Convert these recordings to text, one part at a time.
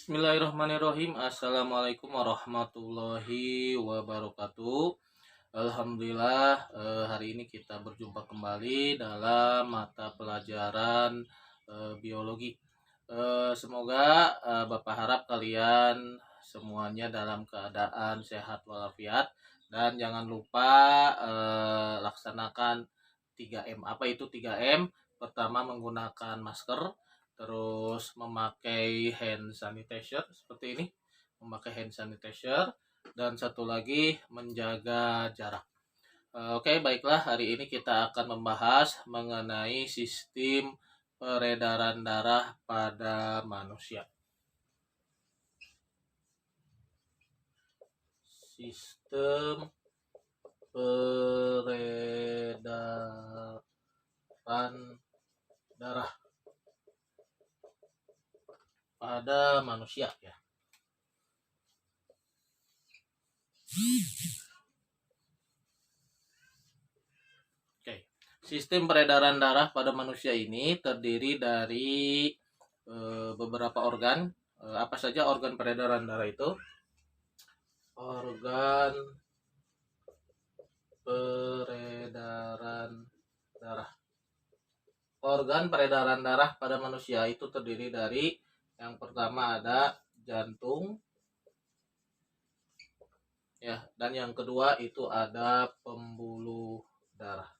Bismillahirrahmanirrahim. Assalamualaikum warahmatullahi wabarakatuh. Alhamdulillah, hari ini kita berjumpa kembali dalam mata pelajaran biologi. Semoga Bapak harap kalian semuanya dalam keadaan sehat walafiat, dan jangan lupa laksanakan 3M. Apa itu 3M? Pertama, menggunakan masker, terus memakai hand sanitizer seperti ini, memakai hand sanitizer, dan satu lagi menjaga jarak. Oke, baiklah, hari ini kita akan membahas mengenai sistem peredaran darah pada manusia. Sistem peredaran darah pada manusia ya. Oke. Sistem peredaran darah pada manusia ini terdiri dari beberapa organ. Apa saja organ peredaran darah itu? Organ peredaran darah. Organ peredaran darah pada manusia itu terdiri dari, yang pertama ada jantung, ya, dan yang kedua itu ada pembuluh darah.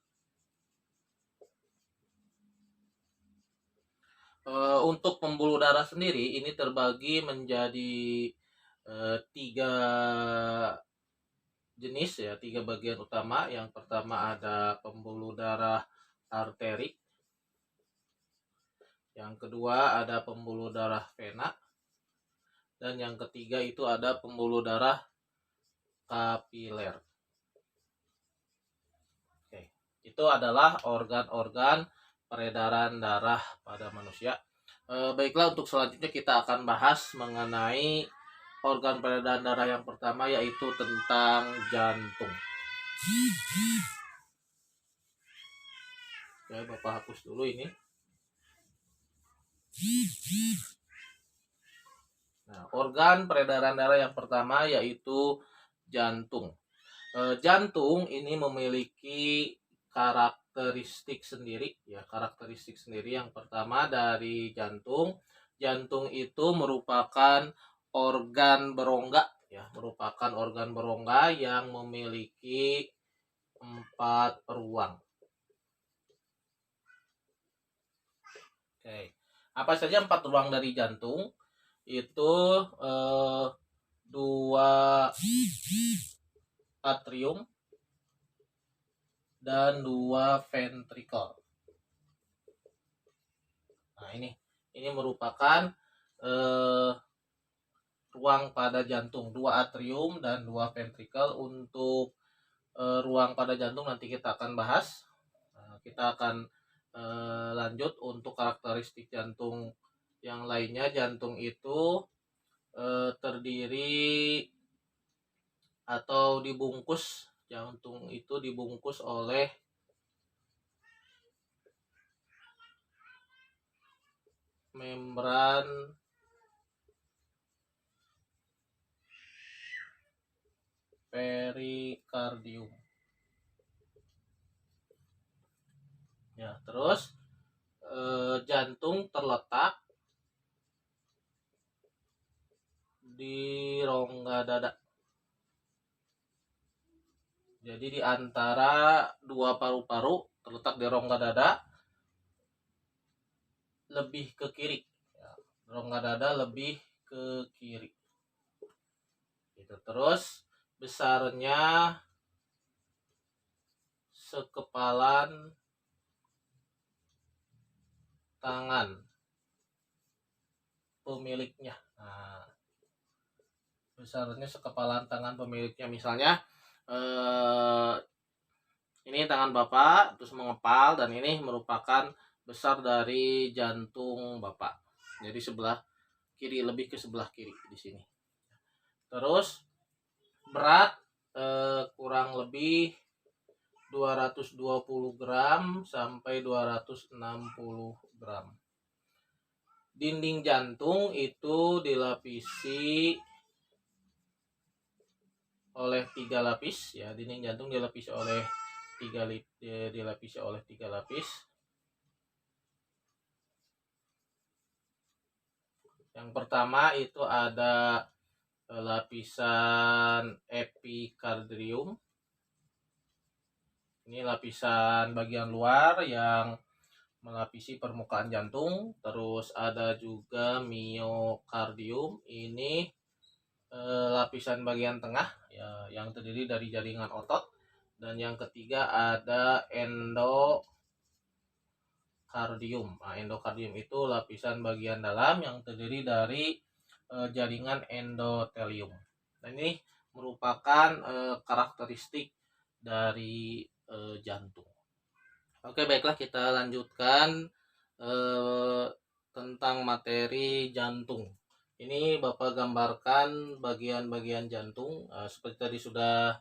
Untuk pembuluh darah sendiri ini terbagi menjadi 3 jenis ya, 3 bagian utama. Yang pertama ada pembuluh darah arteri, yang kedua ada pembuluh darah vena, dan yang ketiga itu ada pembuluh darah kapiler. Oke, itu adalah organ-organ peredaran darah pada manusia. Baiklah, untuk selanjutnya kita akan bahas mengenai organ peredaran darah yang pertama, yaitu tentang jantung. Oke, Bapak hapus dulu ini. Nah, organ peredaran darah yang pertama yaitu jantung. Jantung ini memiliki karakteristik sendiri ya, karakteristik sendiri. Yang pertama dari jantung itu merupakan organ berongga ya, merupakan organ berongga yang memiliki 4 ruang. Oke. Apa saja 4 ruang dari jantung? Itu 2 atrium dan 2 ventricle. Nah, ini merupakan ruang pada jantung, 2 atrium dan 2 ventricle. Untuk ruang pada jantung nanti kita akan bahas. Kita akan lanjut untuk karakteristik jantung yang lainnya. Jantung itu terdiri atau dibungkus, jantung itu dibungkus oleh membran perikardium. Ya, terus jantung terletak di rongga dada. Jadi di antara 2 paru-paru, terletak di rongga dada, lebih ke kiri. Ya, rongga dada lebih ke kiri. Itu. Terus besarnya sekepalan tangan pemiliknya. Nah, besarnya sekepalan tangan pemiliknya. Misalnya ini tangan Bapak terus mengepal, dan ini merupakan besar dari jantung Bapak. Jadi sebelah kiri, lebih ke sebelah kiri di sini. Terus berat kurang lebih 220 gram sampai 260 gram. dinding jantung itu dilapisi oleh 3 lapis ya. Dinding jantung dilapisi oleh 3 lapis. Yang pertama itu ada lapisan epikardium. Ini lapisan bagian luar yang melapisi permukaan jantung. Terus ada juga miokardium. Ini lapisan bagian tengah ya, yang terdiri dari jaringan otot. Dan yang ketiga ada endokardium. Nah, endokardium itu lapisan bagian dalam yang terdiri dari jaringan endotelium. Nah, ini merupakan karakteristik dari jantung. Oke, baiklah, kita lanjutkan tentang materi jantung. Ini Bapak gambarkan bagian-bagian jantung seperti tadi sudah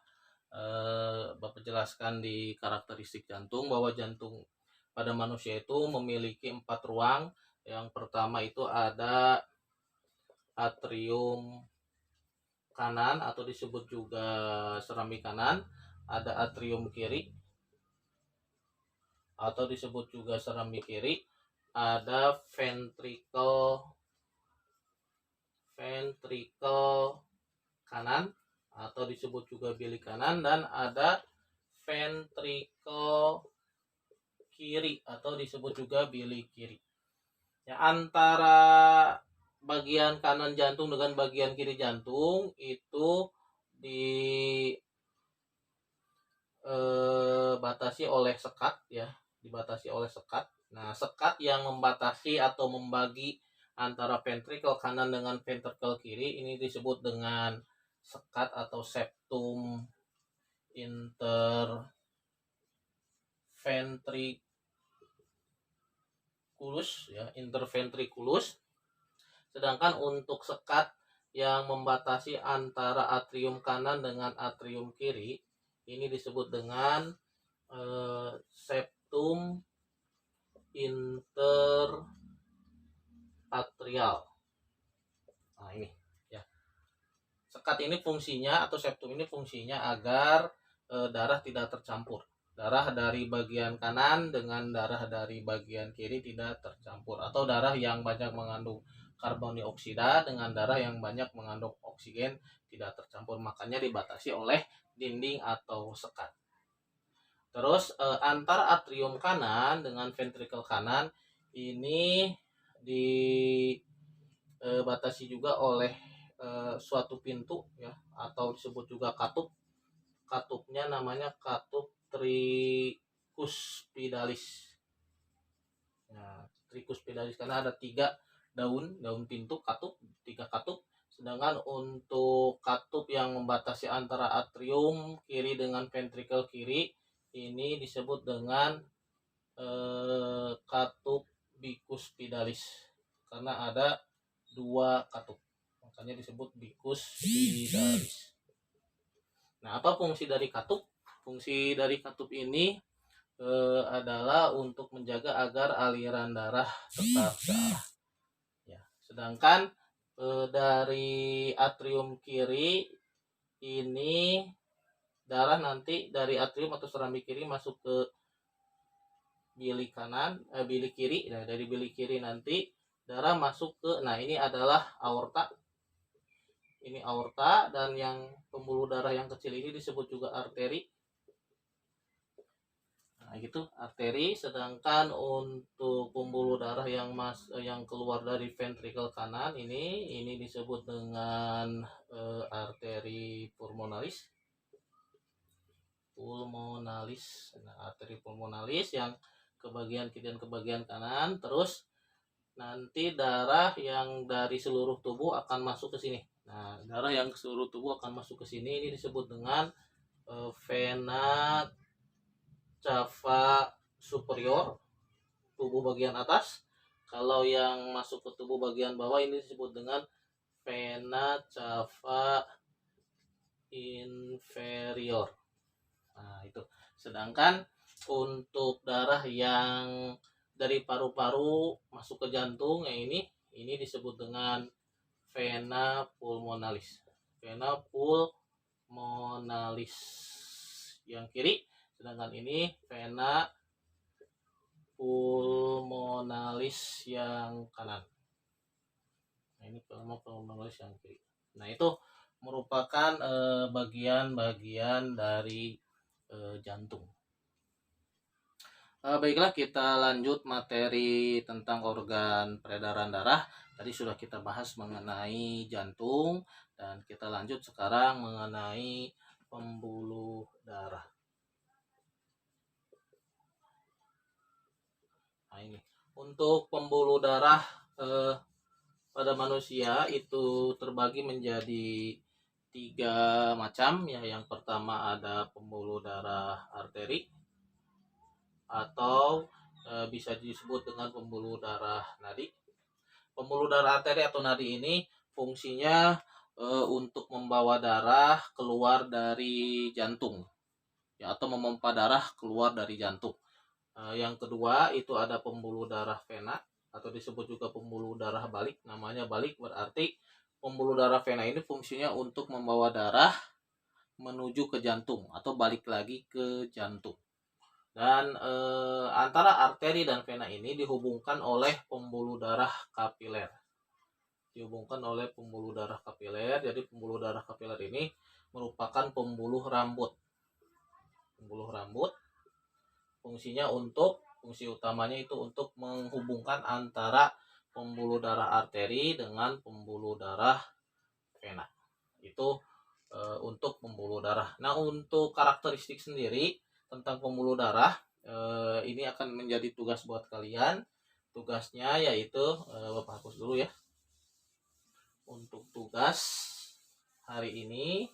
Bapak jelaskan di karakteristik jantung, bahwa jantung pada manusia itu memiliki 4 ruang. Yang pertama itu ada atrium kanan atau disebut juga serambi kanan, ada atrium kiri atau disebut juga serambi kiri, ada ventricle kanan atau disebut juga bilik kanan, dan ada ventricle kiri atau disebut juga bilik kiri. Ya, antara bagian kanan jantung dengan bagian kiri jantung itu dibatasi oleh sekat ya, dibatasi oleh sekat. Nah, sekat yang membatasi atau membagi antara ventricle kanan dengan ventricle kiri ini disebut dengan sekat atau septum interventriculus. Sedangkan untuk sekat yang membatasi antara atrium kanan dengan atrium kiri ini disebut dengan septum interatrial. Nah, ini ya. Sekat ini fungsinya atau septum ini fungsinya agar darah tidak tercampur. Darah dari bagian kanan dengan darah dari bagian kiri tidak tercampur, atau darah yang banyak mengandung karbon dioksida dengan darah yang banyak mengandung oksigen tidak tercampur. Makanya dibatasi oleh dinding atau sekat. Terus antar atrium kanan dengan ventricle kanan ini dibatasi juga oleh suatu pintu ya, atau disebut juga katup. Katupnya namanya katup tricuspidalis. Nah, tricuspidalis karena ada 3 daun pintu katup, 3 katup. Sedangkan untuk katup yang membatasi antara atrium kiri dengan ventricle kiri ini disebut dengan katup bicuspidalis karena ada 2 katup, makanya disebut bicuspidalis. Nah, apa fungsi dari katup? Fungsi dari katup ini adalah untuk menjaga agar aliran darah tetap searah. Ya. Sedangkan dari atrium kiri ini darah nanti dari atrium atau serambi kiri masuk ke bilik kiri. Nah, dari bilik kiri nanti darah masuk ke, nah ini adalah aorta. Ini aorta, dan yang pembuluh darah yang kecil ini disebut juga arteri. Nah, gitu, arteri. Sedangkan untuk pembuluh darah yang keluar dari ventricle kanan ini disebut dengan arteri pulmonalis. Nah, arteri pulmonalis yang ke bagian kiri dan ke bagian kanan. Terus nanti darah yang dari seluruh tubuh akan masuk ke sini. Nah, darah yang seluruh tubuh akan masuk ke sini ini disebut dengan vena cava superior, tubuh bagian atas. Kalau yang masuk ke tubuh bagian bawah ini disebut dengan vena cava inferior. Nah, itu. Sedangkan untuk darah yang dari paru-paru masuk ke jantung, ya ini ini disebut dengan vena pulmonalis. Vena pulmonalis yang kiri, sedangkan ini vena pulmonalis yang kanan. Nah, ini vena pulmonalis yang kiri. Nah, itu merupakan bagian-bagian dari jantung. Baiklah, kita lanjut materi tentang organ peredaran darah. Tadi sudah kita bahas mengenai jantung, dan kita lanjut sekarang mengenai pembuluh darah. Nah, ini untuk pembuluh darah pada manusia itu terbagi menjadi 3 macam ya. Yang pertama ada pembuluh darah arteri, atau bisa disebut dengan pembuluh darah nadi. Pembuluh darah arteri atau nadi ini fungsinya untuk membawa darah keluar dari jantung ya, atau memompa darah keluar dari jantung. Yang kedua itu ada pembuluh darah vena, atau disebut juga pembuluh darah balik. Namanya balik berarti pembuluh darah vena ini fungsinya untuk membawa darah menuju ke jantung atau balik lagi ke jantung. Dan antara arteri dan vena ini dihubungkan oleh pembuluh darah kapiler. Jadi pembuluh darah kapiler ini merupakan pembuluh rambut. Fungsi utamanya itu untuk menghubungkan antara pembuluh darah arteri dengan pembuluh darah vena. Itu untuk pembuluh darah. Nah, untuk karakteristik sendiri tentang pembuluh darah, ini akan menjadi tugas buat kalian. Tugasnya yaitu Bapak hapus dulu ya. Untuk tugas hari ini,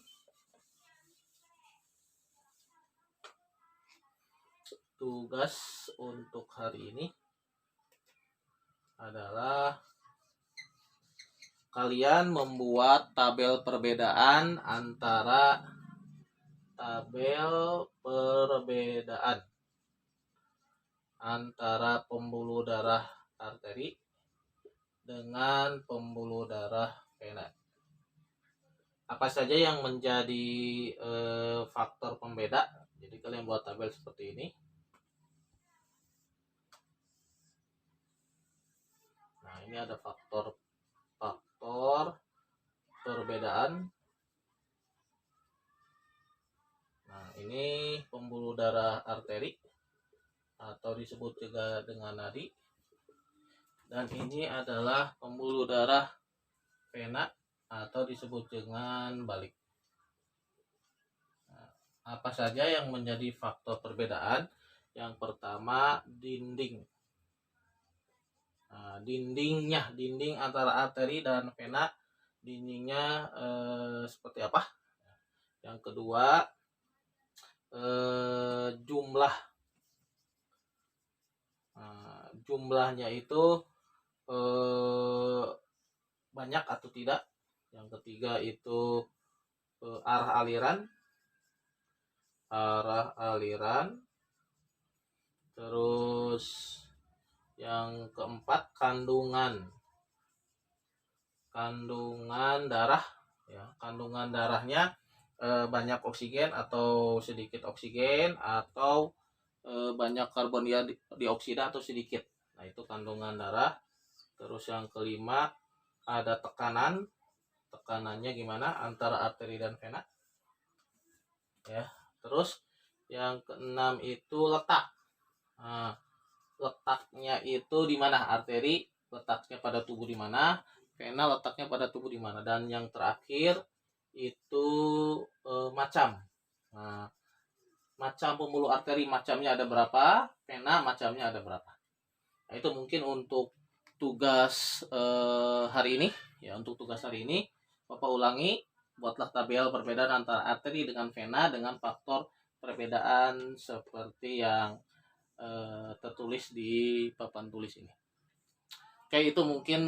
adalah kalian membuat tabel perbedaan antara pembuluh darah arteri dengan pembuluh darah vena. Apa saja yang menjadi faktor pembeda? Jadi kalian buat tabel seperti ini. Nah, ini ada faktor perbedaan. Nah, ini pembuluh darah arteri atau disebut juga dengan nadi. Dan ini adalah pembuluh darah vena atau disebut dengan balik. Nah, apa saja yang menjadi faktor perbedaan? Yang pertama, dinding. Nah, dinding antara arteri dan vena, dindingnya seperti apa? Yang kedua, jumlah. Nah, jumlahnya itu banyak atau tidak. Yang ketiga itu arah aliran. Terus yang keempat, kandungan darah ya. Kandungan darahnya banyak oksigen atau sedikit oksigen, atau banyak karbon dioksida atau sedikit. Nah, itu kandungan darah. Terus yang kelima ada tekanannya gimana antara arteri dan vena ya. Terus yang keenam itu letak. Nah, letaknya itu di mana? Arteri letaknya pada tubuh di mana, vena letaknya pada tubuh di mana. Dan yang terakhir itu macam. Nah, macam pembuluh arteri macamnya ada berapa, vena macamnya ada berapa. Nah, itu mungkin untuk tugas hari ini ya. Untuk tugas hari ini Bapak ulangi, buatlah tabel perbedaan antara arteri dengan vena dengan faktor perbedaan seperti yang tertulis di papan tulis ini. Oke, itu mungkin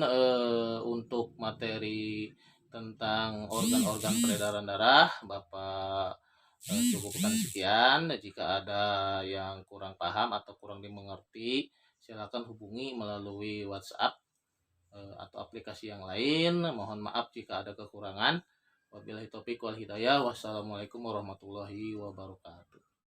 untuk materi tentang organ-organ peredaran darah. Bapak cukupkan sekian. Jika ada yang kurang paham atau kurang dimengerti, silakan hubungi melalui WhatsApp atau aplikasi yang lain. Mohon maaf jika ada kekurangan. Wabillahi taufiq wal hidayah. Wassalamualaikum warahmatullahi wabarakatuh.